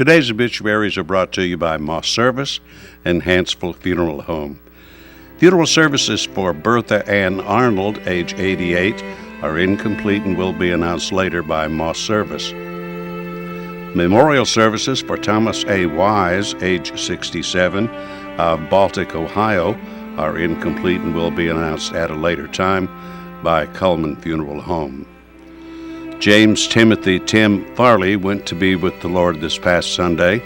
Today's obituaries are brought to you by Moss Service and Hansville Funeral Home. Funeral services for Bertha Ann Arnold, age 88, are incomplete and will be announced later by Moss Service. Memorial services for Thomas A. Wise, age 67, of Baltic, Ohio, are incomplete and will be announced at a later time by Coleman Funeral Home. James Timothy Tim Farley went to be with the Lord this past Sunday.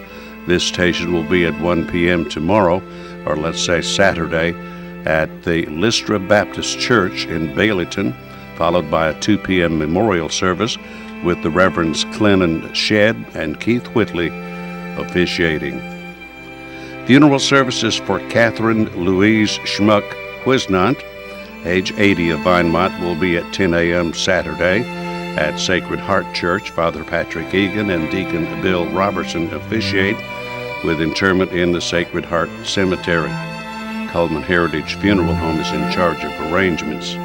Visitation will be at 1 p.m. tomorrow, or let's say Saturday, at the Lystra Baptist Church in Baileyton, followed by a 2 p.m. memorial service with the Reverends Clennon Shedd and Keith Whitley officiating. Funeral services for Catherine Louise Schmuck Wisnant, age 80 of Vinemont, will be at 10 a.m. Saturday at Sacred Heart Church. Father Patrick Egan and Deacon Bill Robertson officiate, with interment in the Sacred Heart Cemetery. Coleman Heritage Funeral Home is in charge of arrangements.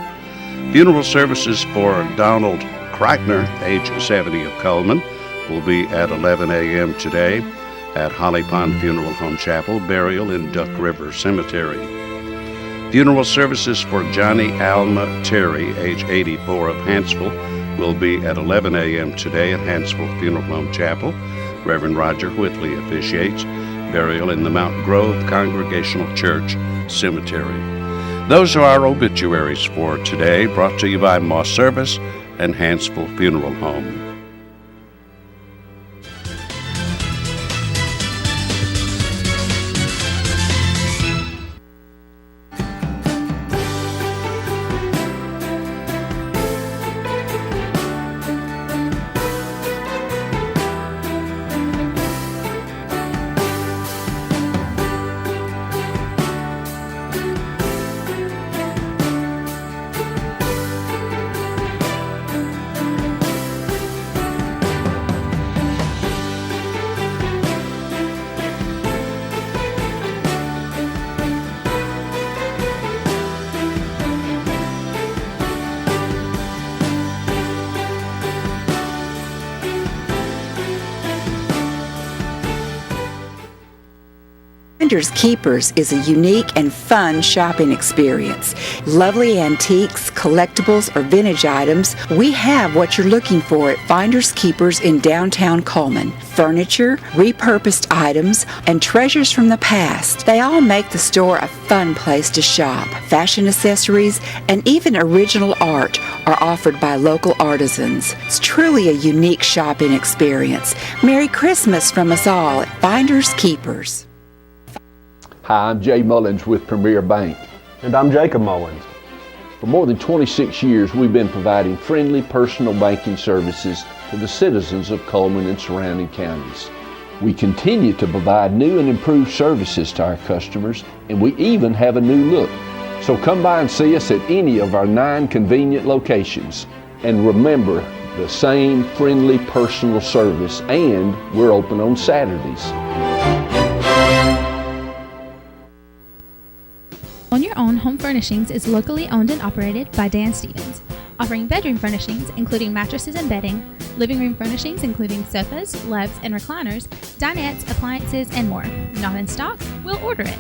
Funeral services for Donald Kreitner, age 70 of Coleman, will be at 11 a.m. today at Holly Pond Funeral Home Chapel, burial in Duck River Cemetery. Funeral services for Johnny Alma Terry, age 84 of Hansville, will be at 11 a.m. today at Hansville Funeral Home Chapel. Reverend Roger Whitley officiates, burial in the Mount Grove Congregational Church Cemetery. Those are our obituaries for today, brought to you by Moss Service and Hansville Funeral Home. Finders Keepers is a unique and fun shopping experience. Lovely antiques, collectibles, or vintage items, we have what you're looking for at Finders Keepers in downtown Coleman. Furniture, repurposed items, and treasures from the past. They all make the store a fun place to shop. Fashion accessories and even original art are offered by local artisans. It's truly a unique shopping experience. Merry Christmas from us all at Finders Keepers. Hi, I'm Jay Mullins with Premier Bank. And I'm Jacob Mullins. For more than 26 years, we've been providing friendly personal banking services to the citizens of Coleman and surrounding counties. We continue to provide new and improved services to our customers, and we even have a new look. So come by and see us at any of our 9 convenient locations. And remember, the same friendly personal service, and we're open on Saturdays. On Your Own Home Furnishings is locally owned and operated by Dan Stevens, offering bedroom furnishings including mattresses and bedding, living room furnishings including sofas, loves, and recliners, dinettes, appliances, and more. Not in stock? We'll order it.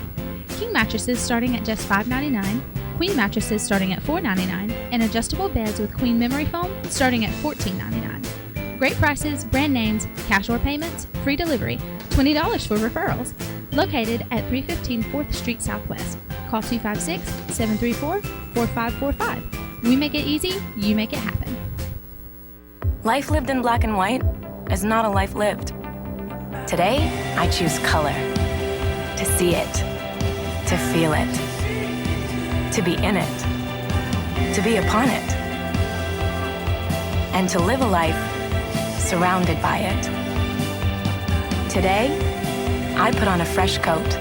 King mattresses starting at just $5.99, queen mattresses starting at $4.99, and adjustable beds with queen memory foam starting at $14.99. Great prices, brand names, cash or payments, free delivery, $20 for referrals. Located at 315 4th Street Southwest. Call 256-734-4545. We make it easy, you make it happen. Life lived in black and white is not a life lived. Today, I choose color. To see it. To feel it. To be in it. To be upon it. And to live a life surrounded by it. Today, I put on a fresh coat.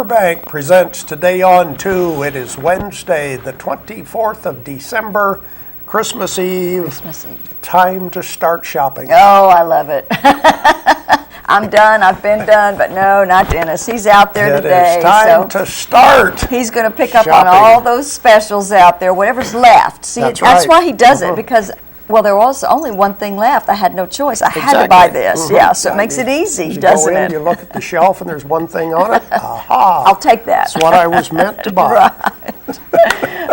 Burbank presents Today on 2. It is Wednesday, the 24th of December, Christmas Eve. Christmas Eve. Time to start shopping. Oh, I love it. I'm done. I've been done, but no, not Dennis. He's out there today. It is time to start. He's going to pick up shopping on all those specials out there, whatever's left. See, that's why he does it, because, well, there was only one thing left. I had no choice. I had to buy this. Yeah, so it makes it easy, doesn't it? You look at the shelf and there's one thing on it. Aha. I'll take that. That's what I was meant to buy. Right.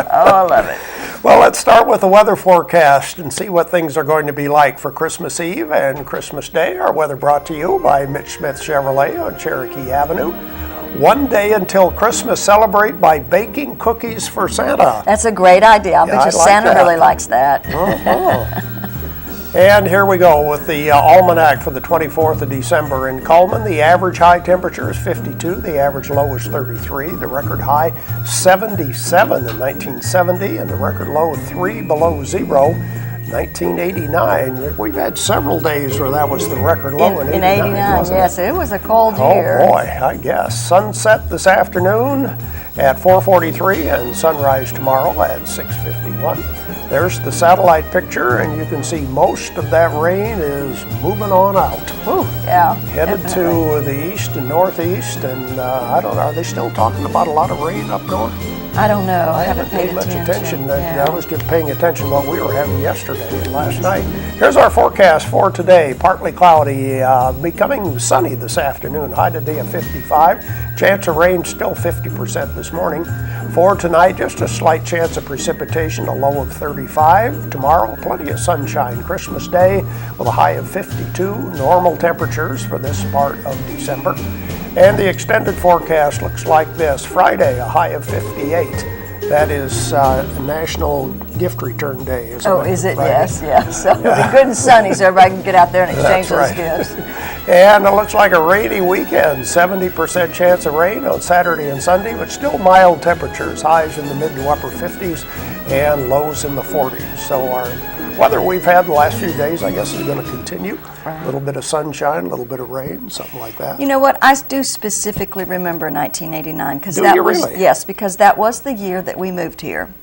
Oh, I love it. Well, let's start with the weather forecast and see what things are going to be like for Christmas Eve and Christmas Day. Our weather brought to you by Mitch Smith Chevrolet on Cherokee Avenue. One day until Christmas, celebrate by baking cookies for Santa. That's a great idea. I bet you Santa really likes that. And here we go with the almanac for the 24th of December in Cullman. The average high temperature is 52. The average low is 33. The record high, 77 in 1970. And the record low, 3 below zero, 1989. We've had several days where that was the record low in 89, yes. It was a cold year. Oh, boy, I guess. Sunset this afternoon at 4:43 and sunrise tomorrow at 6:51. There's the satellite picture, and you can see most of that rain is moving on out. Ooh, yeah. Headed to the east and northeast, and I don't know, are they still talking about a lot of rain up north? I don't know. I haven't paid much attention. Yeah. I was just paying attention to what we were having yesterday and last night. Here's our forecast for today. Partly cloudy, becoming sunny this afternoon. High today at 55. Chance of rain still 50% this morning. For tonight, just a slight chance of precipitation, a low of 35. Tomorrow, plenty of sunshine. Christmas Day with a high of 52. Normal temperatures for this part of December. And the extended forecast looks like this. Friday, a high of 58. That is National Gift Return Day, isn't it? Oh, is it? Friday? Yes. So it'll be good and sunny so everybody can get out there and exchange those gifts. And it looks like a rainy weekend. 70% chance of rain on Saturday and Sunday, but still mild temperatures. Highs in the mid to upper 50s and lows in the 40s. So our weather we've had the last few days, I guess, is going to continue. Right. A little bit of sunshine, a little bit of rain, something like that. You know what? I do specifically remember 1989 because really? Yes, because that was the year that we moved here,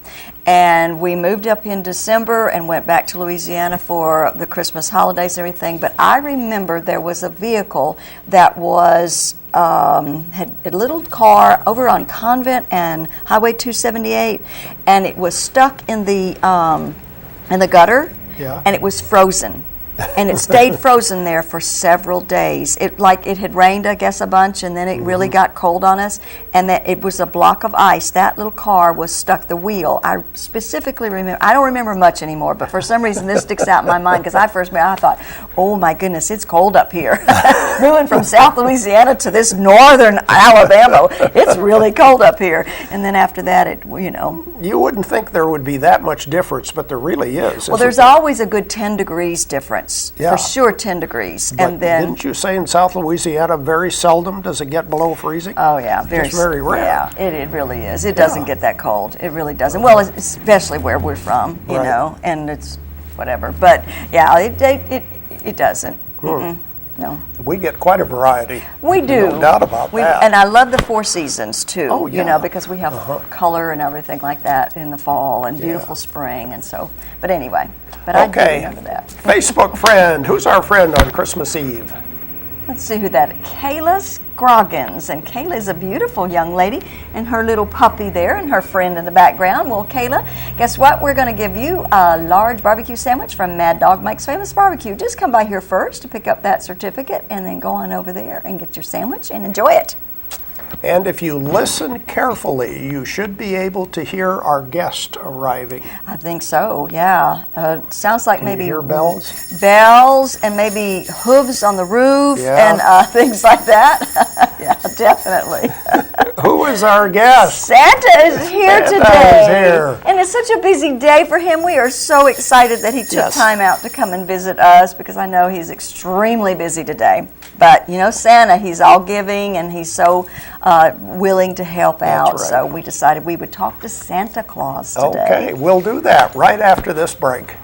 and we moved up in December and went back to Louisiana for the Christmas holidays and everything. But I remember there was a vehicle that was had a little car over on Convent and Highway 278, and it was stuck in the gutter, and it was frozen. And it stayed frozen there for several days. It had rained, I guess, a bunch, and then it really got cold on us, and that it was a block of ice. That little car was stuck, the wheel. I specifically remember, I don't remember much anymore, but for some reason this sticks out in my mind because I thought, oh my goodness, it's cold up here. Moving from South Louisiana to this northern Alabama, it's really cold up here. And then after that, You wouldn't think there would be that much difference, but there really is. Well, there's always a good 10 degrees difference. For sure, 10 degrees. But and then, didn't you say in South Louisiana very seldom does it get below freezing? Oh, yeah. It's very rare. Yeah, it really is. It doesn't get that cold. It really doesn't. Well, especially where we're from, you know, and it's whatever. But, yeah, it doesn't. No. We get quite a variety. We do. No doubt about that. And I love the 4 seasons, too, Oh, yeah. you know, because we have color and everything like that in the fall and beautiful spring. And so, but anyway, I do remember that. Facebook friend. Who's our friend on Christmas Eve? Let's see who that is. Kayla Scroggins. And Kayla is a beautiful young lady, and her little puppy there and her friend in the background. Well, Kayla, guess what? We're going to give you a large barbecue sandwich from Mad Dog Makes Famous Barbecue. Just come by here first to pick up that certificate and then go on over there and get your sandwich and enjoy it. And if you listen carefully, you should be able to hear our guest arriving. I think so, yeah. Sounds like maybe hear bells? Bells and maybe hooves on the roof and things like that. Yeah, definitely. Who is our guest? Santa is here today. Is here. And it's such a busy day for him. We are so excited that he took time out to come and visit us because I know he's extremely busy today. But, you know, Santa, he's all giving and he's so willing to help out. Right. So we decided we would talk to Santa Claus today. Okay, we'll do that right after this break.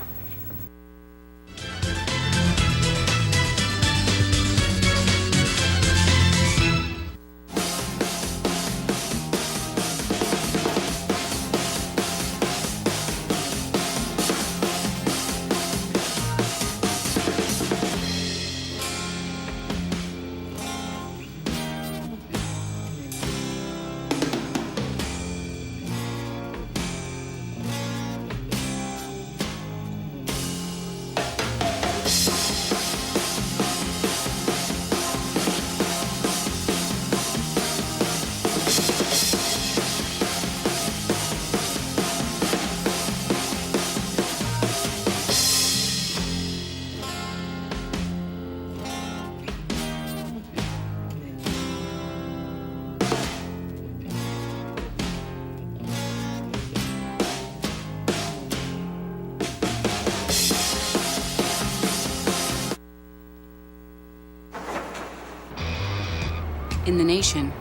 In the nation,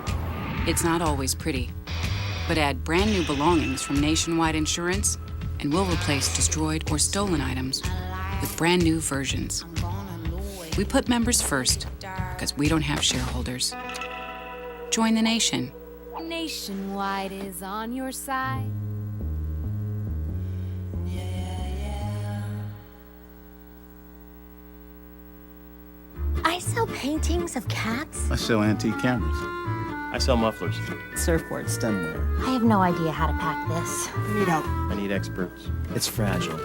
it's not always pretty, but add brand new belongings from Nationwide Insurance and we'll replace destroyed or stolen items with brand new versions. We put members first because we don't have shareholders. Join the nation. Nationwide is on your side. I sell paintings of cats. I sell antique cameras. I sell mufflers. Surfboard Stemware. I have no idea how to pack this. I need help. I need experts. It's fragile.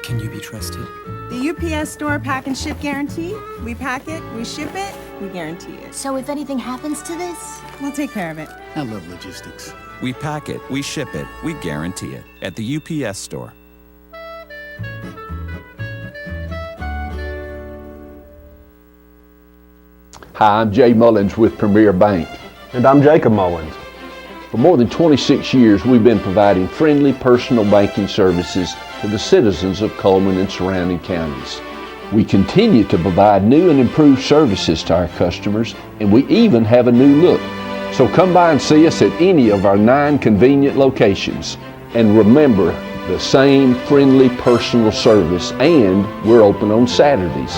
Can you be trusted? The UPS store pack and ship guarantee. We pack it, we ship it, we guarantee it. So if anything happens to this, we'll take care of it. I love logistics. We pack it, we ship it, we guarantee it at the UPS store. Hi, I'm Jay Mullins with Premier Bank. And I'm Jacob Mullins. For more than 26 years, we've been providing friendly personal banking services to the citizens of Coleman and surrounding counties. We continue to provide new and improved services to our customers, and we even have a new look. So come by and see us at any of our 9 convenient locations. And remember, the same friendly personal service, and we're open on Saturdays.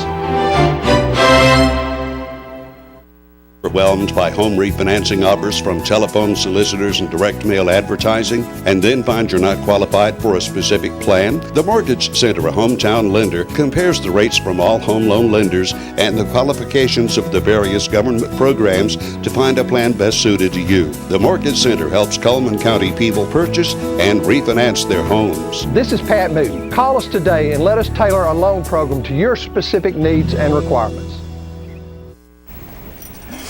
Overwhelmed by home refinancing offers from telephone solicitors and direct mail advertising, and then find you're not qualified for a specific plan? The Mortgage Center, a hometown lender, compares the rates from all home loan lenders and the qualifications of the various government programs to find a plan best suited to you. The Mortgage Center helps Coleman County people purchase and refinance their homes. This is Pat Newton. Call us today and let us tailor a loan program to your specific needs and requirements.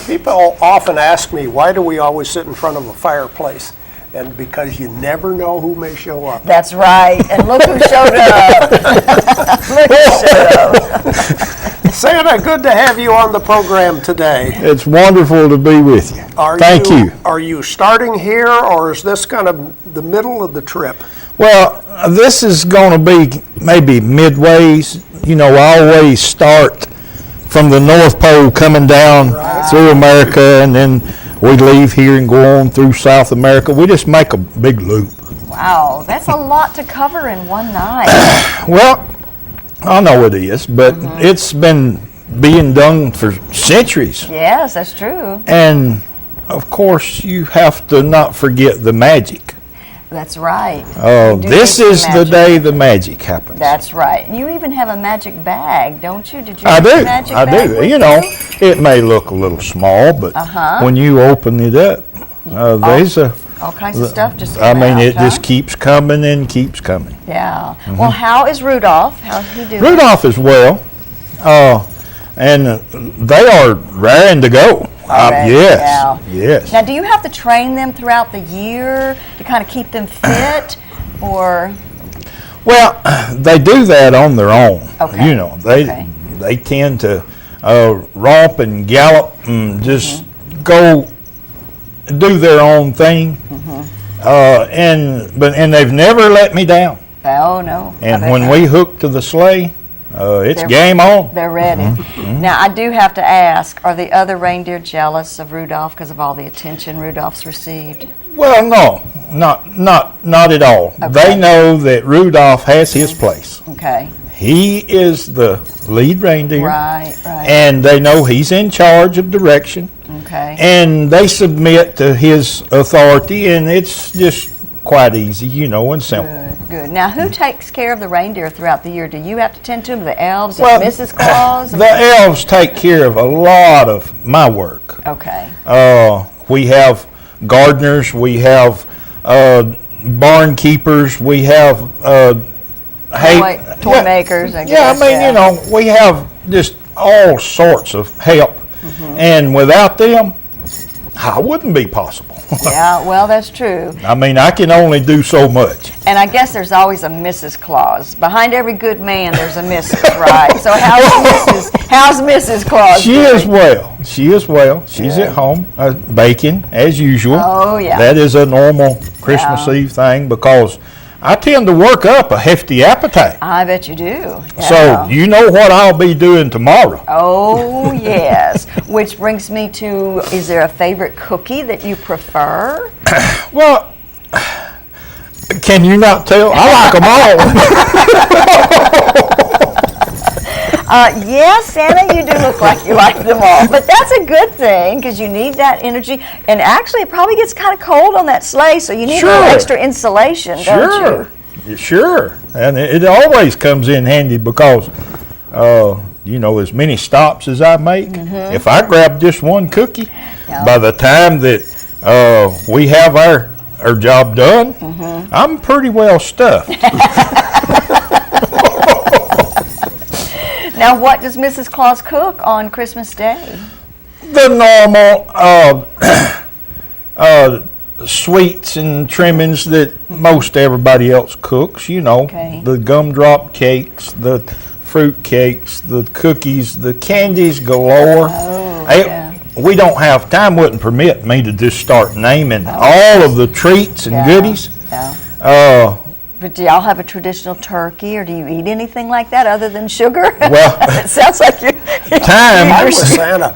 People often ask me, why do we always sit in front of a fireplace? And because you never know who may show up. That's right. And look who showed up. Look who showed up. Santa, good to have you on the program today. It's wonderful to be with you. Thank you. Are you starting here, or is this kind of the middle of the trip? Well, this is going to be maybe midways. You know, I always start from the North Pole coming down through America, and then we leave here and go on through South America. We just make a big loop. Wow, that's a lot to cover in one night. Well, I know it is, but it's been being done for centuries. Yes, that's true. And, of course, you have to not forget the magic. That's right. This is the day the magic happens. That's right. You even have a magic bag, don't you? Did you? I do. Magic I bag do. You know, it may look a little small, but when you open it up, there's all kinds of stuff. Just it just keeps coming and keeps coming. Yeah. Well, how is Rudolph? How's he doing? Rudolph is well, and they are raring to go. Yes. Now, do you have to train them throughout the year to kind of keep them fit, or? Well, they do that on their own. Okay. You know, they tend to romp and gallop and just go do their own thing. And they've never let me down. Oh no. And when we hook to the sleigh, it's game on. They're ready. Now, I do have to ask, are the other reindeer jealous of Rudolph because of all the attention Rudolph's received? Well, no, not at all. Okay. They know that Rudolph has his place. Okay. He is the lead reindeer. Right. And they know he's in charge of direction. Okay. And they submit to his authority, and it's just quite easy, you know, and simple. Good. Now, who takes care of the reindeer throughout the year? Do you have to tend to them, the elves, and Mrs. Claus? The elves take care of a lot of my work. Okay. We have gardeners, we have barn keepers, we have toy makers, I guess. Yeah, I mean, you know, we have just all sorts of help. And without them, it wouldn't be possible. Yeah, well, that's true. I mean, I can only do so much. And I guess there's always a Mrs. Claus. Behind every good man, there's a Mrs., right? So how's Mrs. Claus She doing? is well. She is well. She's at home baking as usual. Oh, yeah. That is a normal Christmas Eve thing because I tend to work up a hefty appetite. I bet you do. Yeah. So you know what I'll be doing tomorrow. Oh, yes. Which brings me to, is there a favorite cookie that you prefer? Well, can you not tell? I like them all. Yes, Santa, you do look like you like them all. But that's a good thing because you need that energy. And actually, it probably gets kind of cold on that sleigh, so you need a little extra insulation, don't you? Sure. And it always comes in handy because, you know, as many stops as I make, if I grab just one cookie, by the time that we have our job done, I'm pretty well stuffed. Now, what does Mrs. Claus cook on Christmas Day? The normal sweets and trimmings that most everybody else cooks, you know, the gumdrop cakes, the fruit cakes, the cookies, the candies galore. We don't have time, wouldn't permit me to just start naming all of the treats and goodies. But do y'all have a traditional turkey, or do you eat anything like that other than sugar? Well, it sounds like you're time. Santa.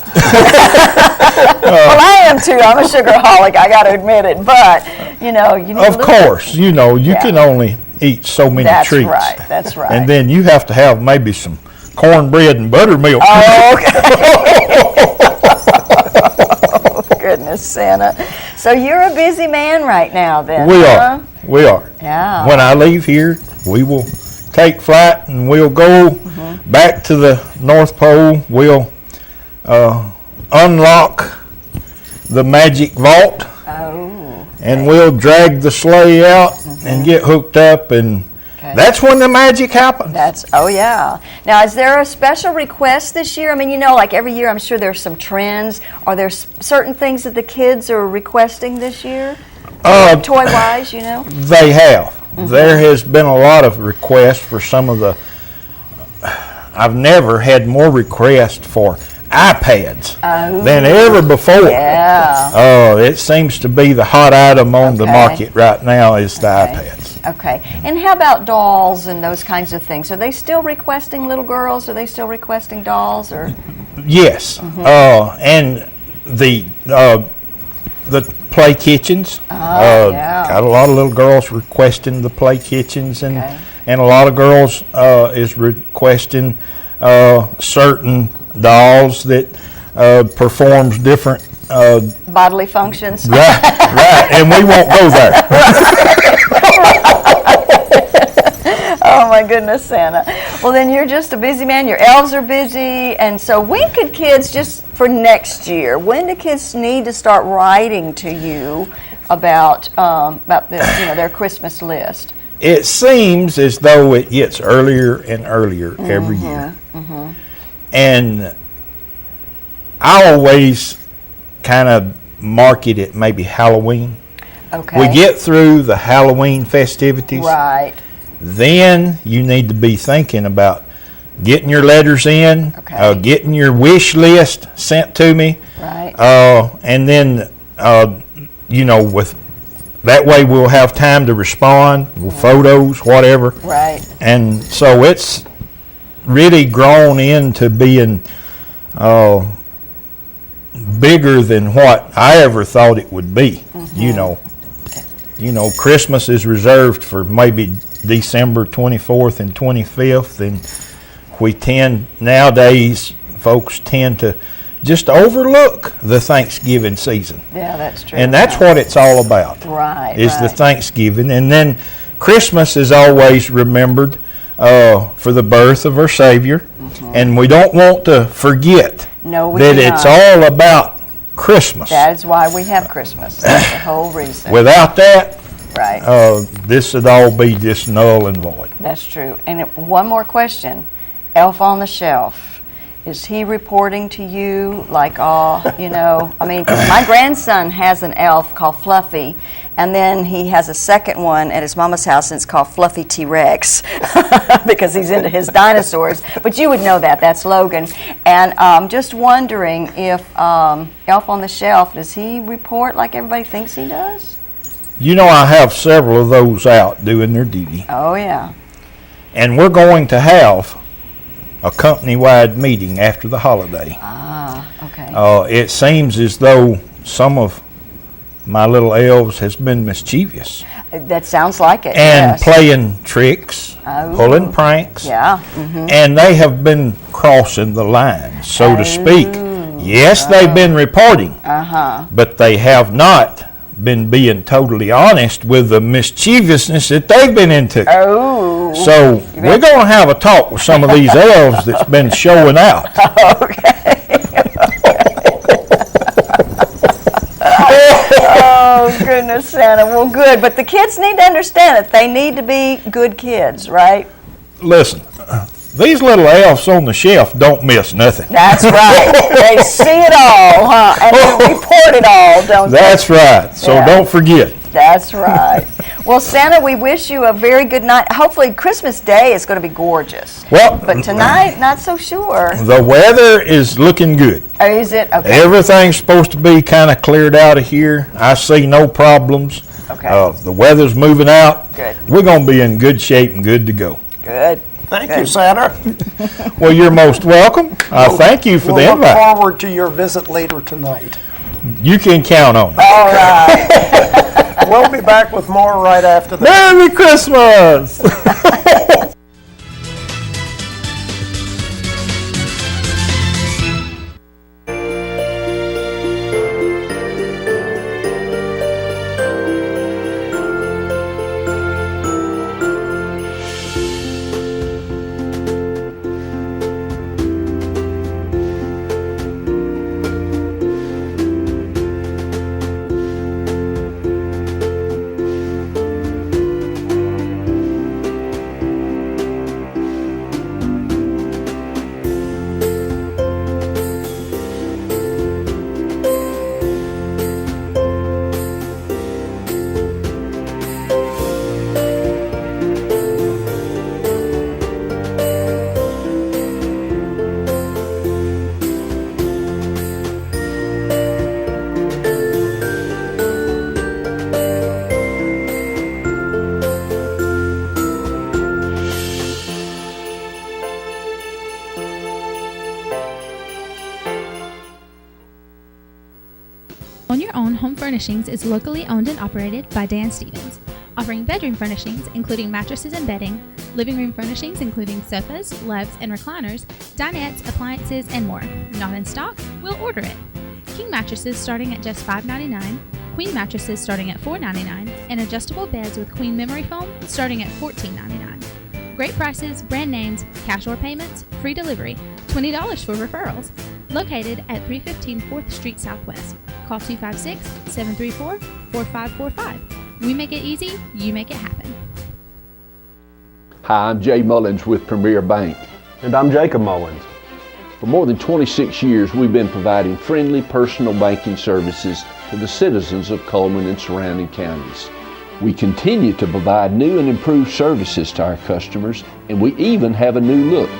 Well, I am too. I'm a sugaraholic. I got to admit it. But you know, you need of course, you know, you can only eat so many treats. That's right. That's right. And then you have to have maybe some cornbread and buttermilk. Oh, okay. Oh, goodness, Santa. So you're a busy man right now, then? We are. Yeah. When I leave here, we will take flight and we'll go back to the North Pole. We'll unlock the magic vault. And we'll drag the sleigh out and get hooked up, and that's when the magic happens. Oh yeah. Now, is there a special request this year? I mean, you know, like every year, I'm sure there's some trends. Are there certain things that the kids are requesting this year? Toy-wise, you know? They have. There has been a lot of requests for some of the, I've never had more requests for iPads than ever before. Yeah. It seems to be the hot item on the market right now is the iPads. Okay. And how about dolls and those kinds of things? Are they still requesting little girls? Are they still requesting dolls? Or? Yes. And the play kitchens. Got a lot of little girls requesting the play kitchens, and a lot of girls is requesting certain dolls that performs different bodily functions. Right, and we won't go there. Oh my goodness, Santa. Well, then you're just a busy man. Your elves are busy, and so when could kids, just for next year, when do kids need to start writing to you about the, you know, their Christmas list? It seems as though it gets earlier and earlier every year. And I always kind of market it maybe Halloween. We get through the Halloween festivities. Right. Then you need to be thinking about getting your letters in, getting your wish list sent to me. Right. And then, you know, with that way we'll have time to respond with photos, whatever. Right. And so it's really grown into being bigger than what I ever thought it would be. You know, Christmas is reserved for maybe December 24th and 25th, and we tend nowadays, folks tend to just overlook the Thanksgiving season. Yeah, that's true. And that's what it's all about. Right. Is the Thanksgiving, and then Christmas is always remembered for the birth of our Savior, and we don't want to forget that it's all about Christmas. That is why we have Christmas. That's the whole reason. Without that, this would all be just null and void. That's true. And one more question. Elf on the Shelf. Is he reporting to you like, you know, I mean, 'cause my grandson has an elf called Fluffy, and then he has a second one at his mama's house, and it's called Fluffy T-Rex because he's into his dinosaurs. But you would know that. That's Logan. And just wondering if Elf on the Shelf, does he report like everybody thinks he does? You know, I have several of those out doing their duty. Oh, yeah. And we're going to have a company-wide meeting after the holiday. Ah, okay. It seems as though some of my little elves has been mischievous. That sounds like it, And yes. playing tricks, pulling pranks. Yeah. And they have been crossing the line, so to speak. Yes, they've been reporting, but they have not been being totally honest with the mischievousness that they've been into. Oh. So we're going to have a talk with some of these elves that's been showing out. Oh, goodness, Santa. Well, good. But the kids need to understand that they need to be good kids, right? Listen, these little elves on the shelf don't miss nothing. That's right. They see it all, huh? And they report it all, don't they? That's right. So don't forget. That's right. Well, Santa, we wish you a very good night. Hopefully, Christmas Day is going to be gorgeous. Well, but tonight, not so sure. The weather is looking good. Oh, is it? Okay. Everything's supposed to be kind of cleared out of here. I see no problems. Okay. The weather's moving out. Good. We're going to be in good shape and good to go. Good. Thank you, Santa. Well, you're most welcome. Thank you for the invite. We'll look forward to your visit later tonight. You can count on it. All right. We'll be back with more right after this. Merry Christmas! On Your Own Home Furnishings is locally owned and operated by Dan Stevens, offering bedroom furnishings including mattresses and bedding, living room furnishings including sofas, loves, and recliners, dinettes, appliances, and more. Not in stock? We'll order it. King mattresses starting at just $5.99, queen mattresses starting at $4.99, and adjustable beds with queen memory foam starting at $14.99. Great prices, brand names, cash or payments, free delivery, $20 for referrals. Located at 315 4th Street Southwest. Call 256-734-4545. We make it easy, you make it happen. Hi, I'm Jay Mullins with Premier Bank. And I'm Jacob Mullins. For more than 26 years, we've been providing friendly personal banking services to the citizens of Coleman and surrounding counties. We continue to provide new and improved services to our customers, and we even have a new look.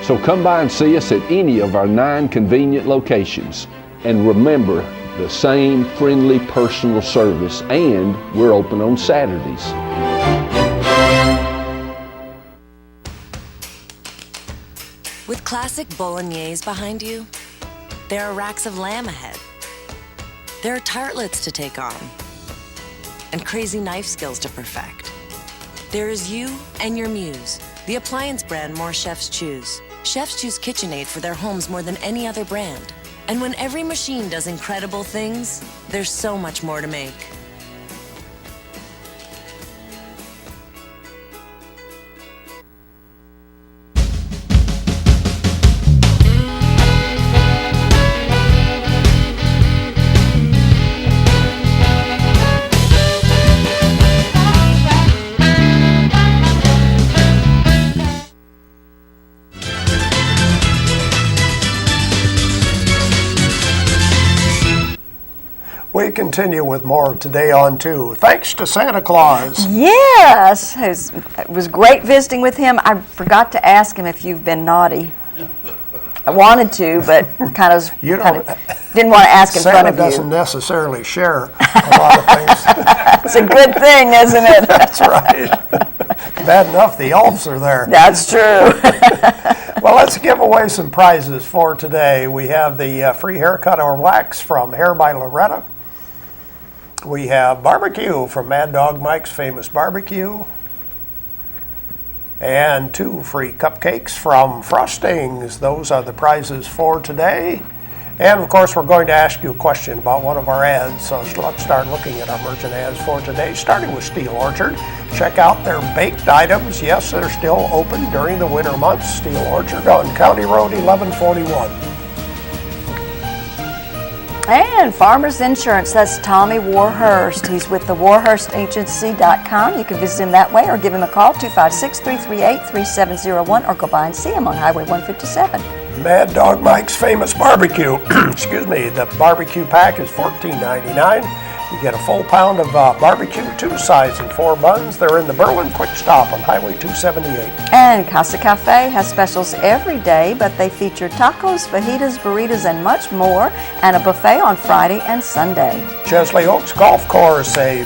So come by and see us at any of our 9 convenient locations. And remember, the same friendly personal service, and we're open on Saturdays. With classic bolognese behind you, there are racks of lamb ahead. There are tartlets to take on, and crazy knife skills to perfect. There is you and your muse, the appliance brand more chefs choose. Chefs choose KitchenAid for their homes more than any other brand. And when every machine does incredible things, there's so much more to make. continue with more of Today on 2. Thanks to Santa Claus. Yes, it was great visiting with him. I forgot to ask him if you've been naughty. I wanted to, but didn't want to ask in front of you. Santa doesn't necessarily share a lot of things. It's a good thing, isn't it? That's right. Bad enough the elves are there. That's true. Well, let's give away some prizes for today. We have the free haircut or wax from Hair by Loretta. We have barbecue from Mad Dog Mike's Famous Barbecue. And 2 free cupcakes from Frostings. Those are the prizes for today. And of course, we're going to ask you a question about one of our ads. So let's start looking at our merchant ads for today, starting with Steel Orchard. Check out their baked items. Yes, they're still open during the winter months. Steel Orchard on County Road 1141. And Farmers Insurance, that's Tommy Warhurst. He's with the warhurstagency.com. You can visit him that way or give him a call, 256-338-3701, or go by and see him on Highway 157. Mad Dog Mike's Famous Barbecue. Excuse me, the barbecue pack is $14.99. You get a full pound of barbecue, 2 sides and 4 buns. They're in the Berlin Quick Stop on Highway 278. And Casa Cafe has specials every day, but they feature tacos, fajitas, burritos, and much more, and a buffet on Friday and Sunday. Chesley Oaks Golf Course, a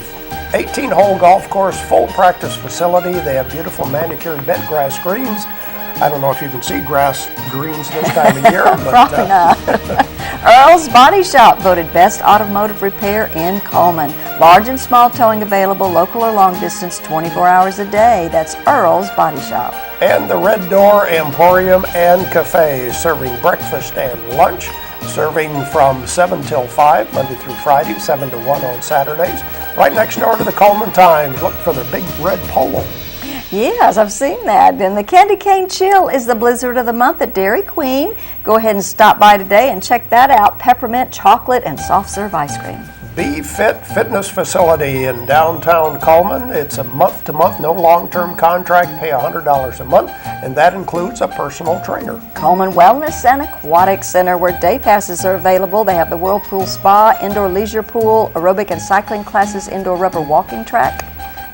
18-hole golf course, full practice facility. They have beautiful manicured bent grass greens. I don't know if you can see grass greens this time of year, but probably not. Earl's Body Shop, voted best automotive repair in Coleman. Large and small towing available, local or long distance, 24 hours a day. That's Earl's Body Shop. And the Red Door Emporium and Cafe, serving breakfast and lunch, serving from 7 till 5, Monday through Friday, 7 to 1 on Saturdays. Right next door to the Coleman Times. Look for the big red polo. Yes, I've seen that. And the Candy Cane Chill is the blizzard of the month at Dairy Queen. Go ahead and stop by today and check that out. Peppermint, chocolate, and soft serve ice cream. Be Fit Fitness Facility in downtown Coleman. It's a month-to-month, no long-term contract. Pay $100 a month, and that includes a personal trainer. Coleman Wellness and Aquatic Center, where day passes are available. They have the Whirlpool Spa, indoor leisure pool, aerobic and cycling classes, indoor rubber walking track.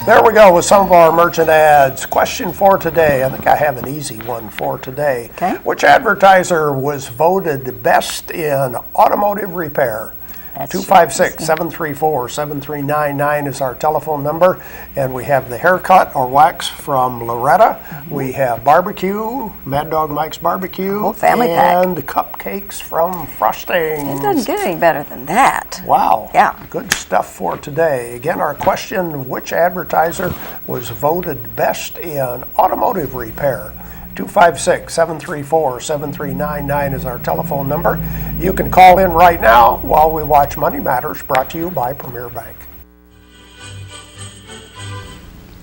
There we go with some of our merchant ads. Question for today. I think I have an easy one for today. Okay. Which advertiser was voted best in automotive repair? 256-734-7399 is our telephone number. And we have the haircut or wax from Loretta. We have barbecue, Mad Dog Mike's Barbecue. Whole family pack. And cupcakes from Frostings. It doesn't get any better than that. Wow. Yeah. Good stuff for today. Again, our question, which advertiser was voted best in automotive repair? 256-734-7399 is our telephone number. You can call in right now while we watch Money Matters, brought to you by Premier Bank.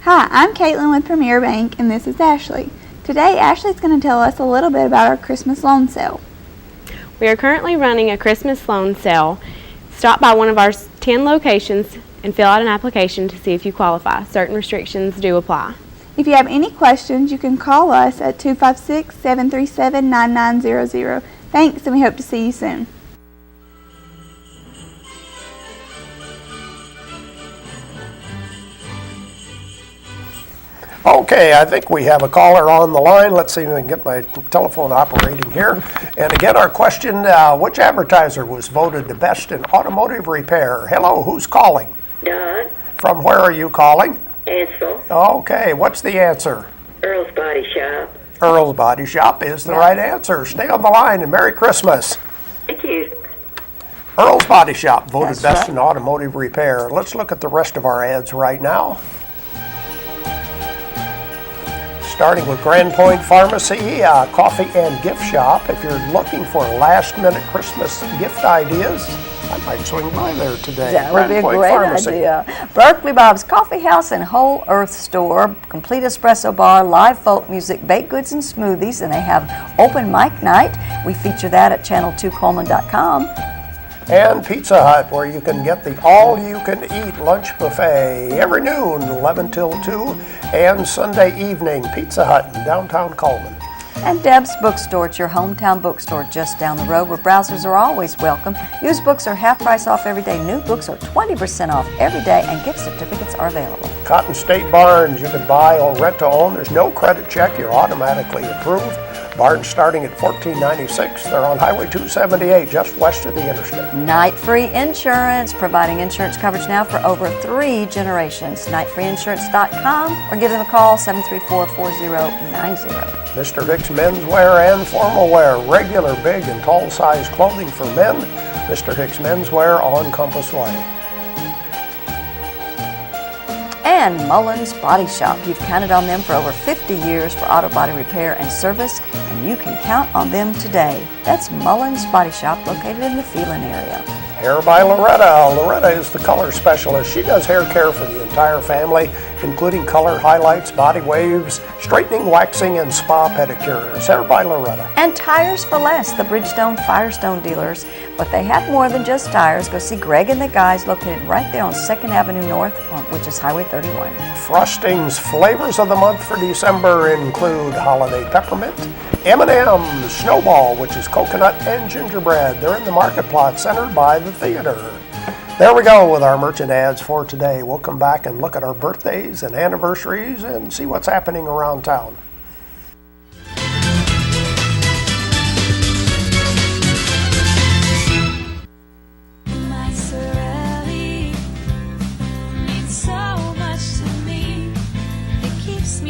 Hi, I'm Caitlin with Premier Bank, and this is Ashley. Today, Ashley's going to tell us a little bit about our Christmas loan sale. We are currently running a Christmas loan sale. Stop by one of our 10 locations and fill out an application to see if you qualify. Certain restrictions do apply. If you have any questions, you can call us at 256-737-9900. Thanks, and we hope to see you soon. Okay, I think we have a caller on the line. Let's see if I can get my telephone operating here. And again, our question, which advertiser was voted the best in automotive repair? Hello, who's calling? Don. From where are you calling? Ansel. Okay, what's the answer? Earl's Body Shop. Earl's Body Shop is the right answer. Stay on the line and Merry Christmas. Thank you. Earl's Body Shop voted best in automotive repair. Let's look at the rest of our ads right now. Starting with Grand Point Pharmacy, coffee and gift shop. If you're looking for last-minute Christmas gift ideas, I might swing by there today. That would be a great idea. Berkeley Bob's Coffee House and Whole Earth Store, complete espresso bar, live folk music, baked goods and smoothies, and they have open mic night. We feature that at channel2coleman.com. And Pizza Hut, where you can get the all-you-can-eat lunch buffet every noon, 11 till 2, and Sunday evening, Pizza Hut in downtown Coleman. And Deb's Bookstore, it's your hometown bookstore just down the road where browsers are always welcome. Used books are half price off every day. New books are 20% off every day, and gift certificates are available. Cotton State Barns, you can buy or rent to own. There's no credit check. You're automatically approved. Barns starting at $14.96. They're on Highway 278, just west of the interstate. Night Free Insurance, providing insurance coverage now for over 3 generations. NightFreeInsurance.com or give them a call, 734-4090. Mr. Vic's menswear and formal wear, regular, big, and tall size clothing for men. Mr. Hicks Menswear on Compass Way. And Mullins Body Shop. You've counted on them for over 50 years for auto body repair and service, and you can count on them today. That's Mullins Body Shop, located in the Phelan area. Hair by Loretta. Loretta is the color specialist. She does hair care for the entire family, including color highlights, body waves, straightening, waxing, and spa pedicures. Hair by Loretta. And Tires for Less, the Bridgestone Firestone dealers. But they have more than just tires. Go see Greg and the guys located right there on 2nd Avenue North, which is Highway 31. Frostings flavors of the month for December include Holiday Peppermint, M&M's, Snowball, which is coconut and gingerbread. They're in the market plot centered by the theater. There we go with our merchant ads for today. We'll come back and look at our birthdays and anniversaries and see what's happening around town.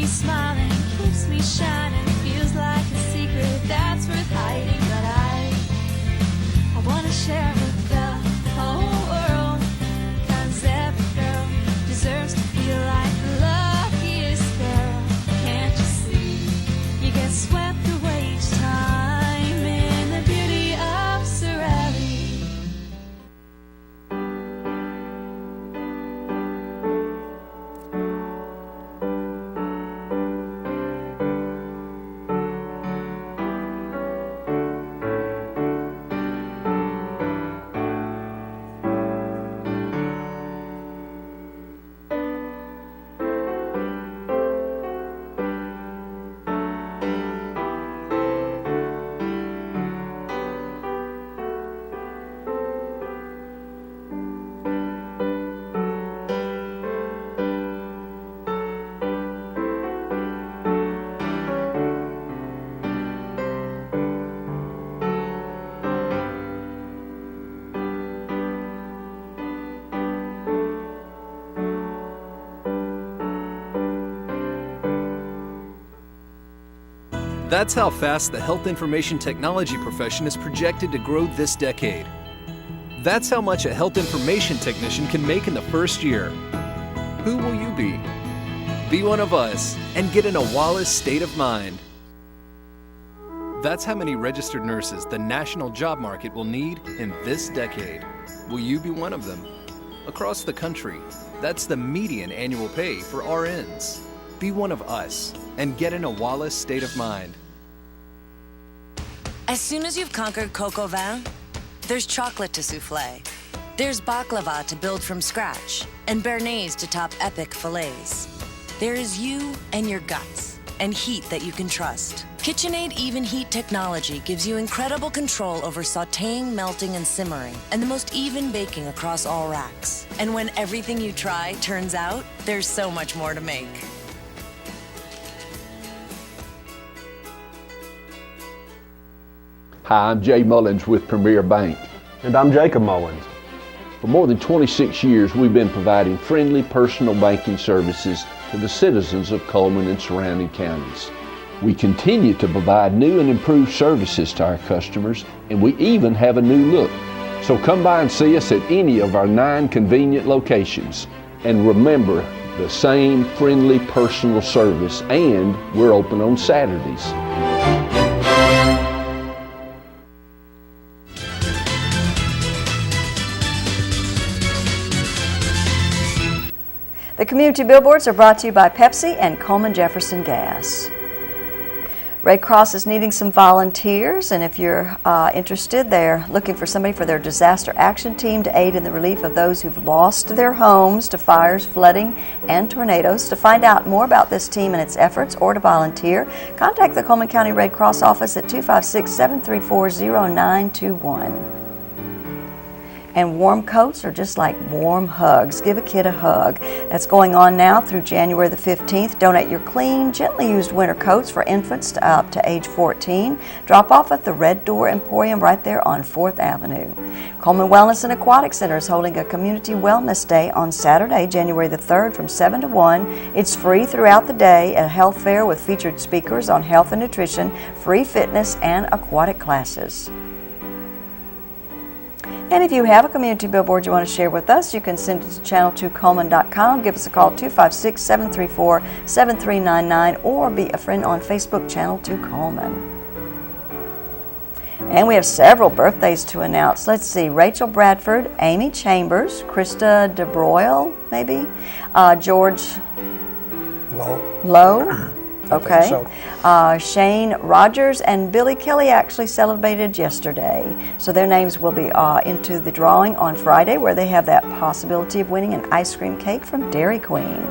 Smiling, keeps me shining, feels like a secret that's worth hiding, but I want to share with the whole world, 'cause every girl deserves to feel like the luckiest girl. Can't you see, you get swept away each time in the beauty of Sorelli. That's how fast the health information technology profession is projected to grow this decade. That's how much a health information technician can make in the first year. Who will you be? Be one of us and get in a Wallace state of mind. That's how many registered nurses the national job market will need in this decade. Will you be one of them? Across the country, that's the median annual pay for RNs. Be one of us and get in a Wallace state of mind. As soon as you've conquered coq au vin, there's chocolate to souffle. There's baklava to build from scratch, and béarnaise to top epic fillets. There is you and your guts, and heat that you can trust. KitchenAid Even Heat technology gives you incredible control over sautéing, melting, and simmering, and the most even baking across all racks. And when everything you try turns out, there's so much more to make. Hi, I'm Jay Mullins with Premier Bank. And I'm Jacob Mullins. For more than 26 years, we've been providing friendly personal banking services to the citizens of Coleman and surrounding counties. We continue to provide new and improved services to our customers, and we even have a new look. So come by and see us at any of our 9 convenient locations. And remember, the same friendly personal service, and we're open on Saturdays. The community billboards are brought to you by Pepsi and Coleman Jefferson Gas. Red Cross is needing some volunteers, and if you're interested, they're looking for somebody for their disaster action team to aid in the relief of those who've lost their homes to fires, flooding, and tornadoes. To find out more about this team and its efforts or to volunteer, contact the Coleman County Red Cross office at 256-734-0921. And warm coats are just like warm hugs. Give a kid a hug. That's going on now through January the 15th. Donate your clean, gently used winter coats for infants up to age 14. Drop off at the Red Door Emporium right there on 4th Avenue. Coleman Wellness and Aquatic Center is holding a Community Wellness Day on Saturday, January the 3rd from 7 to 1. It's free throughout the day, a health fair with featured speakers on health and nutrition, free fitness, and aquatic classes. And if you have a community billboard you want to share with us, you can send it to channel2coleman.com. Give us a call 256-734-7399 or be a friend on Facebook, Channel 2 Coleman. And we have several birthdays to announce. Let's see, Rachel Bradford, Amy Chambers, Krista DeBroyle, maybe, George Lowe. Okay. So. Shane Rogers and Billy Kelly actually celebrated yesterday. So their names will be into the drawing on Friday, where they have that possibility of winning an ice cream cake from Dairy Queen.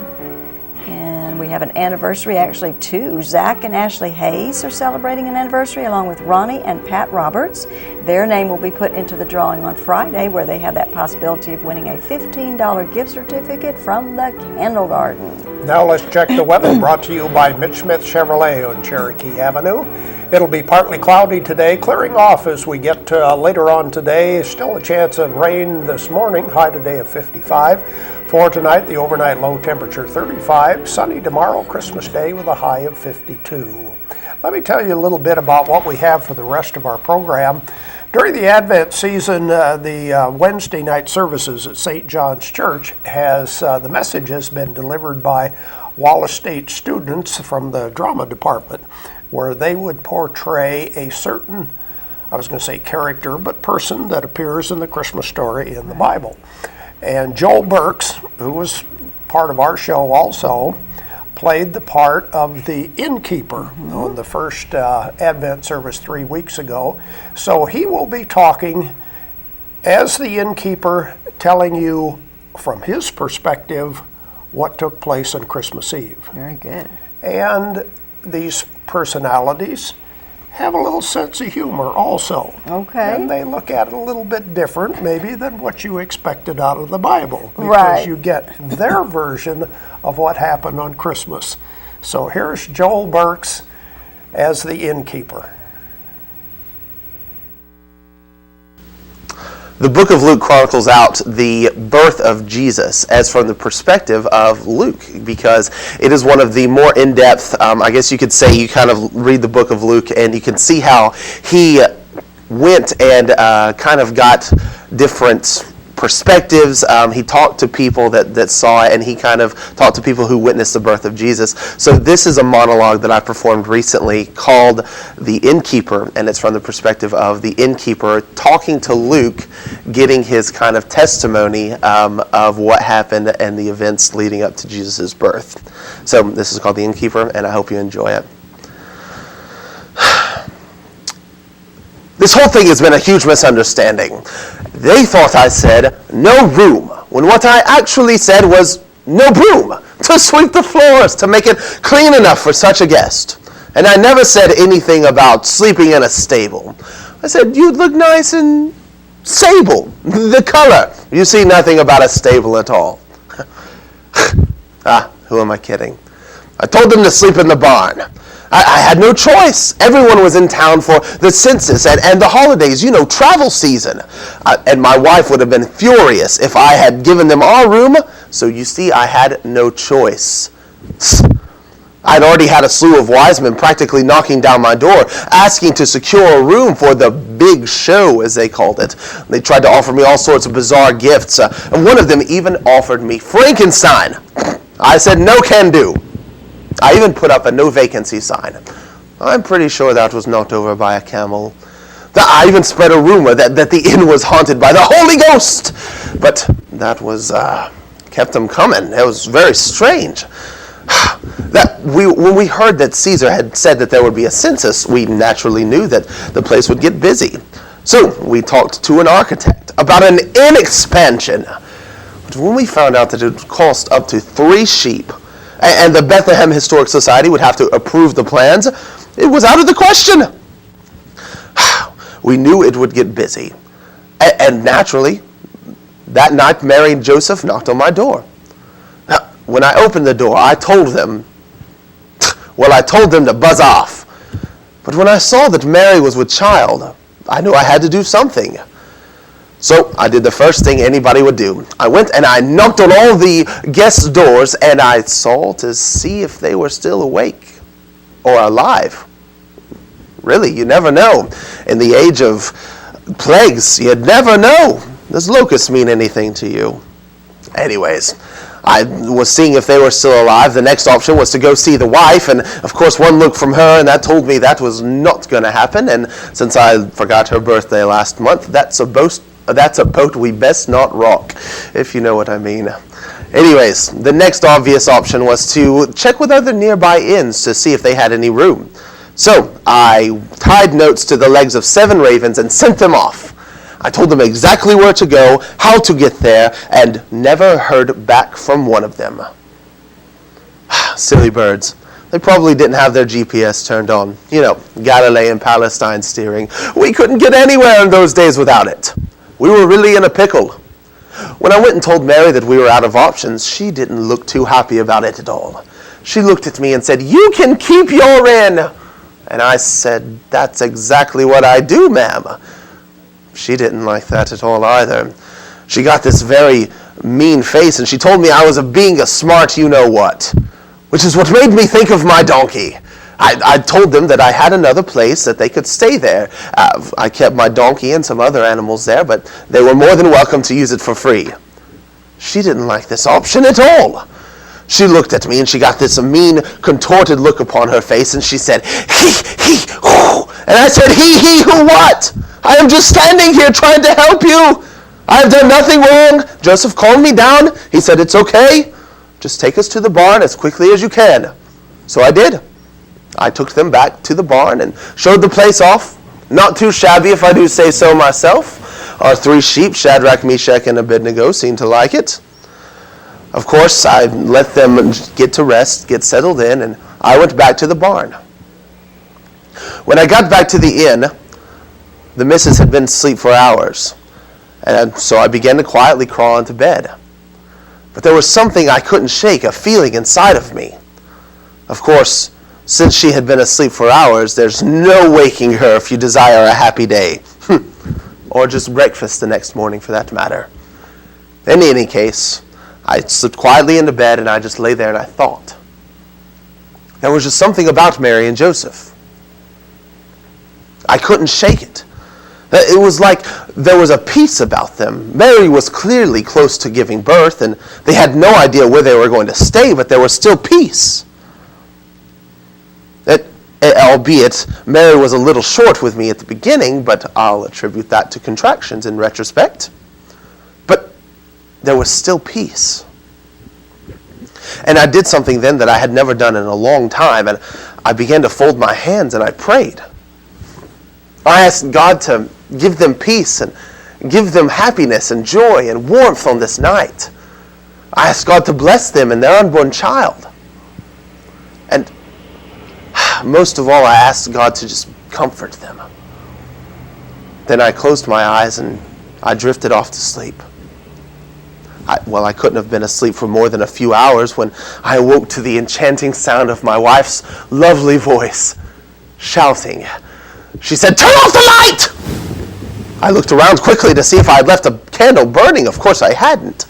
And we have an anniversary, actually two. Zach and Ashley Hayes are celebrating an anniversary along with Ronnie and Pat Roberts. Their name will be put into the drawing on Friday, where they have that possibility of winning a $15 gift certificate from the Candle Garden. Now let's check the weather, brought to you by Mitch Smith Chevrolet on Cherokee Avenue. It'll be partly cloudy today, clearing off as we get later on today. Still a chance of rain this morning, high today of 55. For tonight, the overnight low temperature 35. Sunny tomorrow, Christmas Day, with a high of 52. Let me tell you a little bit about what we have for the rest of our program. During the Advent season, the Wednesday night services at St. John's Church the message has been delivered by Wallace State students from the drama department, where they would portray a certain, I was going to say character, but person that appears in the Christmas story in the Bible. And Joel Burks, who was part of our show also, played the part of the innkeeper on the first Advent service 3 weeks ago. So he will be talking as the innkeeper, telling you from his perspective what took place on Christmas Eve. Very good. And these personalities have a little sense of humor also. Okay. And they look at it a little bit different maybe than what you expected out of the Bible. Because right. You get their version of what happened on Christmas. So here's Joel Burks as the innkeeper. The book of Luke chronicles out the birth of Jesus as from the perspective of Luke, because it is one of the more in-depth, I guess you could say, you kind of read the book of Luke and you can see how he went and kind of got different perspectives. He talked to people that saw it, and he kind of talked to people who witnessed the birth of Jesus. So this is a monologue that I performed recently called The Innkeeper, and it's from the perspective of the innkeeper talking to Luke, getting his kind of testimony of what happened and the events leading up to Jesus' birth. So this is called The Innkeeper, and I hope you enjoy it. This whole thing has been a huge misunderstanding. They thought I said, no room, when what I actually said was, no broom, to sweep the floors, to make it clean enough for such a guest. And I never said anything about sleeping in a stable. I said, you'd look nice in sable, the color. You see nothing about a stable at all. Who am I kidding? I told them to sleep in the barn. I had no choice. Everyone was in town for the census and the holidays, travel season. And my wife would have been furious if I had given them our room. So you see, I had no choice. I'd already had a slew of wise men practically knocking down my door, asking to secure a room for the big show, as they called it. They tried to offer me all sorts of bizarre gifts, and one of them even offered me Frankenstein. I said, no can do. I even put up a no vacancy sign. I'm pretty sure that was knocked over by a camel. I even spread a rumor that the inn was haunted by the Holy Ghost. But that was, kept them coming. It was very strange. When we heard that Caesar had said that there would be a census, we naturally knew that the place would get busy. So we talked to an architect about an inn expansion. But when we found out that it would cost up to 3 sheep, and the Bethlehem Historic Society would have to approve the plans, it was out of the question. We knew it would get busy. And naturally, that night Mary and Joseph knocked on my door. When I opened the door, I told them to buzz off. But when I saw that Mary was with child, I knew I had to do something. So I did the first thing anybody would do. I went and I knocked on all the guests' doors, and I saw to see if they were still awake or alive. Really, you never know. In the age of plagues, you'd never know. Does locusts mean anything to you? Anyways, I was seeing if they were still alive. The next option was to go see the wife, and of course one look from her, and that told me that was not going to happen. And since I forgot her birthday last month, that's a boat we best not rock, if you know what I mean. Anyways, the next obvious option was to check with other nearby inns to see if they had any room. So I tied notes to the legs of 7 ravens and sent them off. I told them exactly where to go, how to get there, and never heard back from one of them. Silly birds. They probably didn't have their GPS turned on. You know, Galilean Palestine steering. We couldn't get anywhere in those days without it. We were really in a pickle. When I went and told Mary that we were out of options, she didn't look too happy about it at all. She looked at me and said, "You can keep your inn." And I said, "That's exactly what I do, ma'am." She didn't like that at all either. She got this very mean face, and she told me I was being a smart you-know-what, which is what made me think of my donkey. I told them that I had another place, that they could stay there. I kept my donkey and some other animals there, but they were more than welcome to use it for free. She didn't like this option at all. She looked at me, and she got this mean, contorted look upon her face, and she said, "He, who?" And I said, he, who what? I am just standing here trying to help you. I have done nothing wrong. Joseph calmed me down. He said, "It's okay. Just take us to the barn as quickly as you can." So I did. I took them back to the barn and showed the place off. Not too shabby, if I do say so myself. Our 3 sheep, Shadrach, Meshach, and Abednego, seemed to like it. Of course, I let them get to rest, get settled in, and I went back to the barn. When I got back to the inn, the missus had been asleep for hours, and so I began to quietly crawl into bed. But there was something I couldn't shake, a feeling inside of me. Of course, since she had been asleep for hours, there's no waking her if you desire a happy day. Or just breakfast the next morning, for that matter. In any case, I slipped quietly into bed, and I just lay there and I thought. There was just something about Mary and Joseph. I couldn't shake it. It was like there was a peace about them. Mary was clearly close to giving birth, and they had no idea where they were going to stay, but there was still peace. Albeit, Mary was a little short with me at the beginning, but I'll attribute that to contractions in retrospect. But there was still peace. And I did something then that I had never done in a long time, and I began to fold my hands and I prayed. I asked God to give them peace and give them happiness and joy and warmth on this night. I asked God to bless them and their unborn child. And most of all, I asked God to just comfort them. Then I closed my eyes and I drifted off to sleep. I couldn't have been asleep for more than a few hours when I awoke to the enchanting sound of my wife's lovely voice shouting. She said, "Turn off the light!" I looked around quickly to see if I had left a candle burning. Of course I hadn't.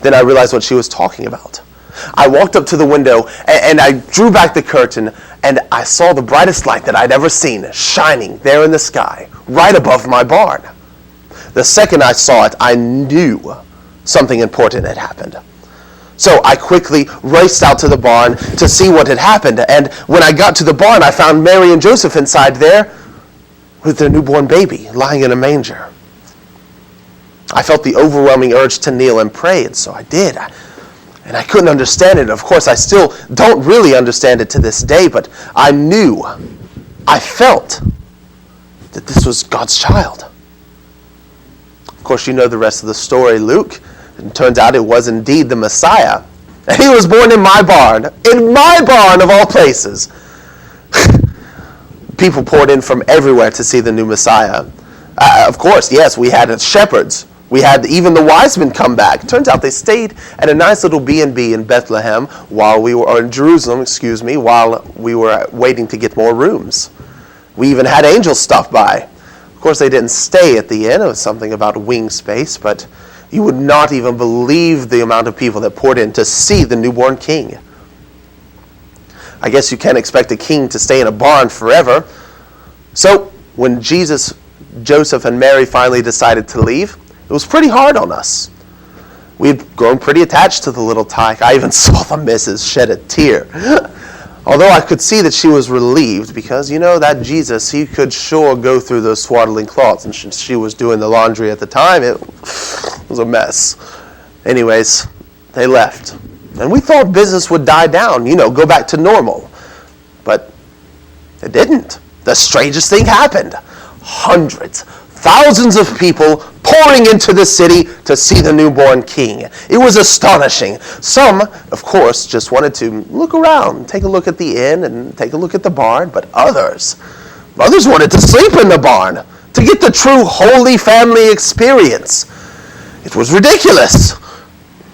Then I realized what she was talking about. I walked up to the window and I drew back the curtain, and I saw the brightest light that I'd ever seen shining there in the sky, right above my barn. The second I saw it, I knew something important had happened. So I quickly raced out to the barn to see what had happened, and when I got to the barn, I found Mary and Joseph inside there with their newborn baby lying in a manger. I felt the overwhelming urge to kneel and pray, and so I did. And I couldn't understand it. Of course, I still don't really understand it to this day, but I knew, I felt that this was God's child. Of course, you know the rest of the story, Luke. It turns out it was indeed the Messiah. And he was born in my barn of all places. People poured in from everywhere to see the new Messiah. Of course, yes, we had shepherds. We had even the wise men come back. Turns out they stayed at a nice little B&B in Bethlehem or in Jerusalem, while we were waiting to get more rooms. We even had angels stop by. Of course, they didn't stay at the inn. It was something about wing space, but you would not even believe the amount of people that poured in to see the newborn king. I guess you can't expect a king to stay in a barn forever. So when Jesus, Joseph, and Mary finally decided to leave, it was pretty hard on us. We'd grown pretty attached to the little tyke. I even saw the missus shed a tear. Although I could see that she was relieved because, that Jesus, he could sure go through those swaddling cloths. And she was doing the laundry at the time. It was a mess. Anyways, they left. And we thought business would die down, go back to normal. But it didn't. The strangest thing happened. Hundreds, thousands of people pouring into the city to see the newborn king. It was astonishing. Some, of course, just wanted to look around, take a look at the inn and take a look at the barn, but others wanted to sleep in the barn to get the true Holy Family experience. It was ridiculous.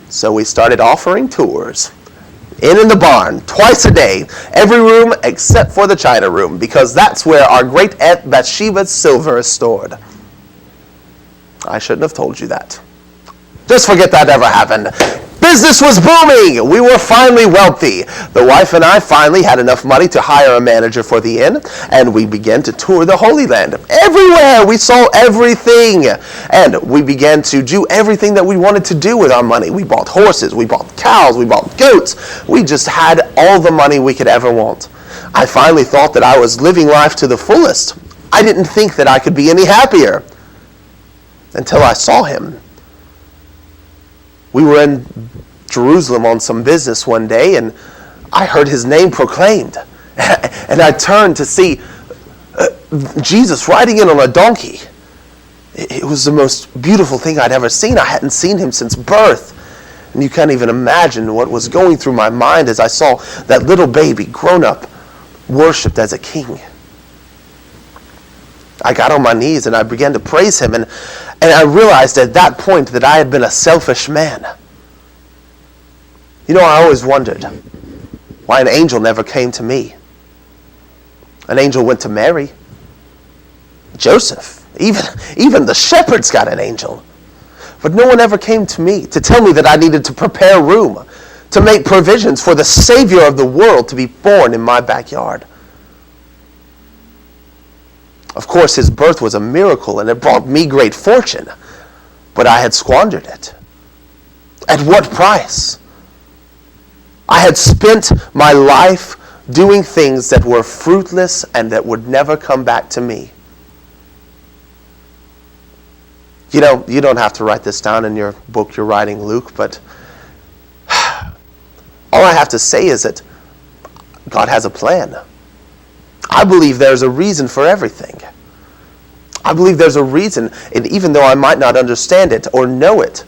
So we started offering tours. In the barn, twice a day, every room except for the china room, because that's where our great Aunt Bathsheba's silver is stored. I shouldn't have told you that. Just forget that ever happened. Business was booming. We were finally wealthy. The wife and I finally had enough money to hire a manager for the inn, and we began to tour the Holy Land. Everywhere, we saw everything. And we began to do everything that we wanted to do with our money. We bought horses, we bought cows, we bought goats. We just had all the money we could ever want. I finally thought that I was living life to the fullest. I didn't think that I could be any happier until I saw him. We were in Jerusalem on some business one day, and I heard his name proclaimed. And I turned to see Jesus riding in on a donkey. It was the most beautiful thing I'd ever seen. I hadn't seen him since birth. And you can't even imagine what was going through my mind as I saw that little baby grown up, worshipped as a king. I got on my knees and I began to praise him, and I realized at that point that I had been a selfish man. I always wondered why an angel never came to me. An angel went to Mary, Joseph, even the shepherds got an angel. But no one ever came to me to tell me that I needed to prepare room, to make provisions for the Savior of the world to be born in my backyard. Of course, his birth was a miracle, and it brought me great fortune, but I had squandered it. At what price? I had spent my life doing things that were fruitless and that would never come back to me. You don't have to write this down in your book you're writing, Luke, but all I have to say is that God has a plan. I believe there's a reason for everything. I believe there's a reason, and even though I might not understand it or know it,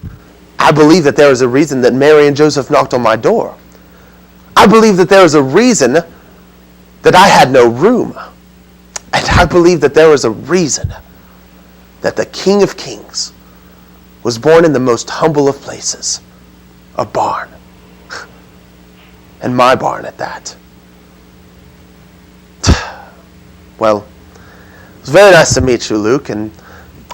I believe that there is a reason that Mary and Joseph knocked on my door. I believe that there is a reason that I had no room. And I believe that there is a reason that the King of Kings was born in the most humble of places, a barn. And my barn at that. Well, it was very nice to meet you, Luke, and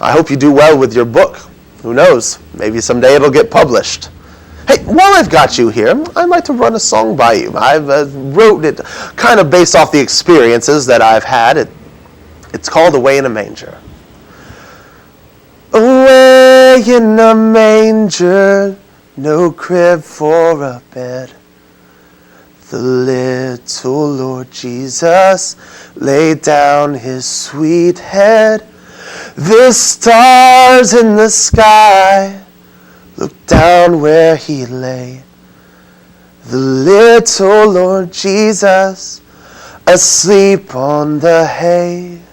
I hope you do well with your book. Who knows? Maybe someday it'll get published. Hey, while I've got you here, I'd like to run a song by you. I've wrote it kind of based off the experiences that I've had. It's called Away in a Manger. Away in a manger, no crib for a bed. The little Lord Jesus laid down his sweet head. The stars in the sky looked down where he lay. the little Lord Jesus, asleep on the hay.